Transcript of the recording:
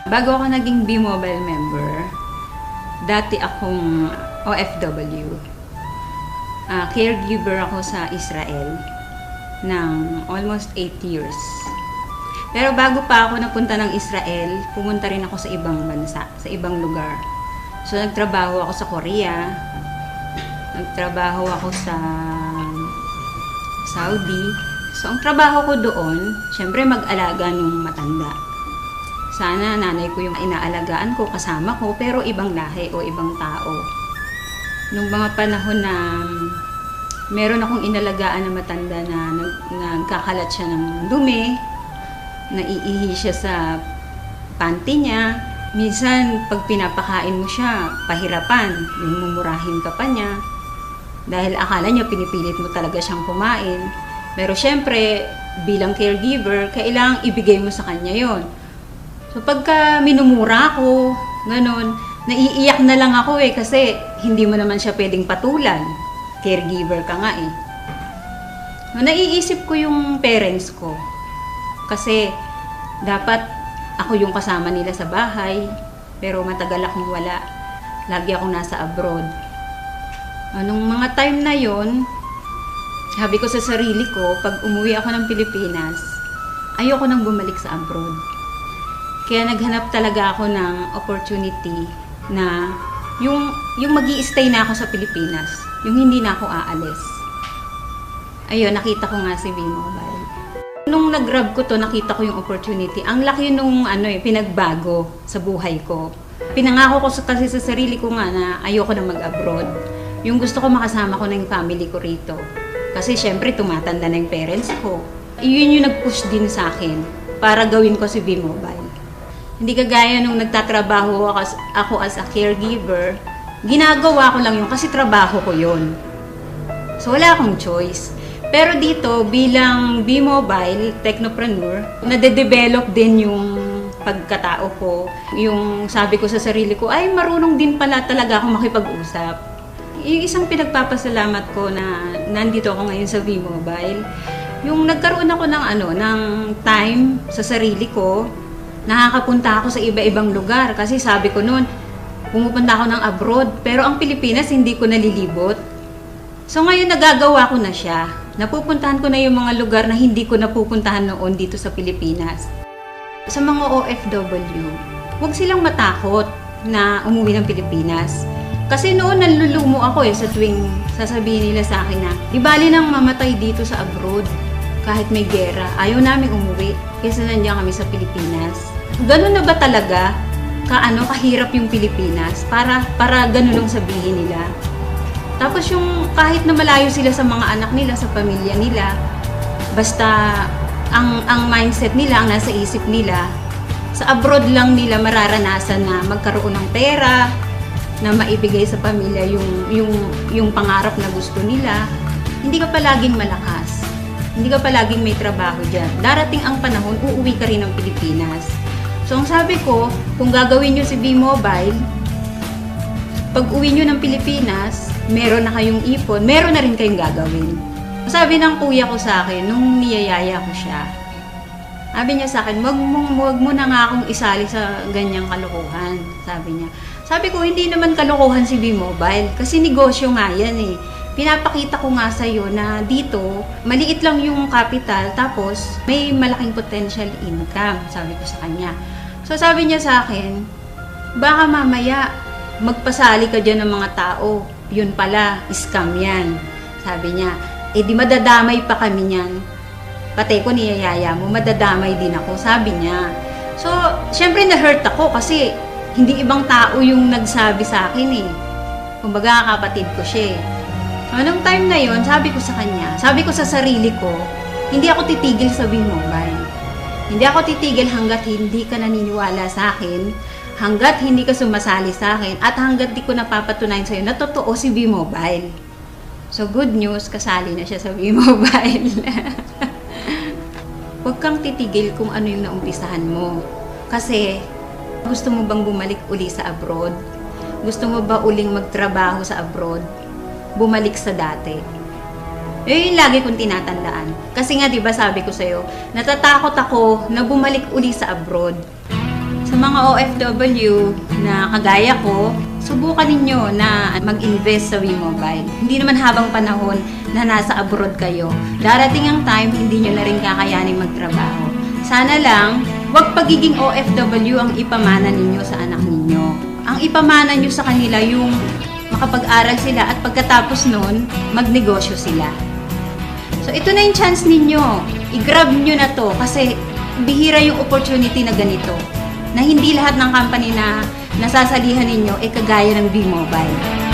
Bago ako naging B-Mobile member, dati akong OFW. Caregiver ako sa Israel ng almost 8 years. Pero bago pa ako napunta ng Israel, pumunta rin ako sa ibang bansa, sa ibang lugar. So nagtrabaho ako sa Korea, nagtrabaho ako sa Saudi. So ang trabaho ko doon, syempre mag-alaga ng matanda. Sana nanay ko yung inaalagaan ko, kasama ko, pero ibang lahi o ibang tao. Nung mga panahon na meron akong inalagaan na matanda na nagkakalat siya ng dumi, naiihi siya sa panty niya. Minsan, pag pinapakain mo siya, pahirapan, yung mumurahin ka pa niya. Dahil akala niya pinipilit mo talaga siyang kumain. Pero syempre, bilang caregiver, kailangang ibigay mo sa kanya yon. So pagka minumura ako, ganun, naiiyak na lang ako kasi hindi mo naman siya pwedeng patulan. Caregiver ka nga eh. So, naiisip ko yung parents ko. Kasi dapat ako yung kasama nila sa bahay, pero matagal akong wala. Lagi akong nasa abroad. Nung mga time na yon, sabi ko sa sarili ko, pag umuwi ako ng Pilipinas, ayoko nang bumalik sa abroad. Kaya naghanap talaga ako ng opportunity na yung magi-stay na ako sa Pilipinas, yung hindi na ako aalis. Ayun, nakita ko nga si B-Mobile. Nung nag-grab ko to, nakita ko yung opportunity. Ang laki nung pinagbago sa buhay ko. Pinangako ko kasi sa sarili ko nga na ayoko na mag-abroad. Yung gusto ko makasama ko ng family ko rito. Kasi syempre tumatanda na yung parents ko. Yun yung nag-push din sa akin para gawin ko si B-Mobile. Hindi kagaya nung nagtatrabaho ako as a caregiver, ginagawa ko lang yun kasi trabaho ko yun. So wala akong choice. Pero dito, bilang B-Mobile technopreneur, nade-develop din yung pagkatao ko. Yung sabi ko sa sarili ko, ay marunong din pala talaga ako makipag-usap. Yung isang pinagpapasalamat ko na nandito ako ngayon sa B-Mobile, yung nagkaroon ako ng time sa sarili ko, nakakapunta ako sa iba-ibang lugar. Kasi sabi ko noon, pumupunta ako ng abroad, pero ang Pilipinas hindi ko nalilibot. So ngayon nagagawa ko na siya. Napupuntahan ko na yung mga lugar na hindi ko napupuntahan noon dito sa Pilipinas. Sa mga OFW, huwag silang matakot na umuwi ng Pilipinas. Kasi noon nanlulumo ako sa tuwing sasabihin nila sa akin na, di bali nang mamatay dito sa abroad kahit may gera. Ayaw namin umuwi kasi nandiyan kami sa Pilipinas. Ganun na ba talaga kahirap yung Pilipinas para ganun ang sabihin nila? Tapos yung kahit na malayo sila sa mga anak nila, sa pamilya nila, basta ang mindset nila, ang nasa isip nila, sa abroad lang nila mararanasan na magkaroon ng pera, na maibigay sa pamilya yung pangarap na gusto nila. Hindi ka palaging malakas. Hindi ka palaging may trabaho dyan. Darating ang panahon, uuwi ka rin ng Pilipinas. So ang sabi ko, kung gagawin nyo si B-Mobile, pag uwi nyo ng Pilipinas, meron na kayong ipon, meron na rin kayong gagawin. Sabi ng kuya ko sa akin, nung niyayaya ko siya, sabi niya sa akin, wag mo na nga akong isali sa ganyang kalokohan, sabi niya. Sabi ko, hindi naman kalokohan si B-Mobile, kasi negosyo nga yan eh. Pinapakita ko nga sa'yo na dito, maliit lang yung capital, tapos may malaking potential income, sabi ko sa kanya. So sabi niya sa akin, baka mamaya magpasali ka dyan ng mga tao, yun pala, scam yan. Sabi niya, di madadamay pa kami niyan. Pati ko niyayaya mo, madadamay din ako, sabi niya. So, syempre na-hurt ako kasi hindi ibang tao yung nagsabi sa akin eh. Kumbaga, kapatid ko siya eh. Anong time na yon, sabi ko sa kanya, sabi ko sa sarili ko, hindi ako titigil sa B-Mobile. Hindi ako titigil hanggat hindi ka naniniwala sa akin, hanggat hindi ka sumasali sa akin, at hanggat di ko napapatunayan sa'yo na totoo si B-Mobile. So, good news, kasali na siya sa B-Mobile. Huwag kang titigil kung ano yung naumpisahan mo. Kasi, gusto mo bang bumalik uli sa abroad? Gusto mo ba uling magtrabaho sa abroad? Bumalik sa dati? Yung lagi kong tinatandaan. Kasi nga, di ba sabi ko sa'yo, natatakot ako na bumalik uli sa abroad. Sa Sa mga OFW na kagaya ko, subukan ninyo na mag-invest sa WeMobile. Hindi naman habang panahon na nasa abroad kayo. Darating ang time, hindi nyo na rin kakayanin magtrabaho. Sana lang, huwag pagiging OFW ang ipamana ninyo sa anak ninyo. Ang ipamana nyo sa kanila yung makapag-aral sila at pagkatapos nun, magnegosyo sila. So ito na yung chance ninyo. I-grab nyo na to kasi bihira yung opportunity na ganito. Na hindi lahat ng company na nasasalihan ninyo kagaya ng WeMobile.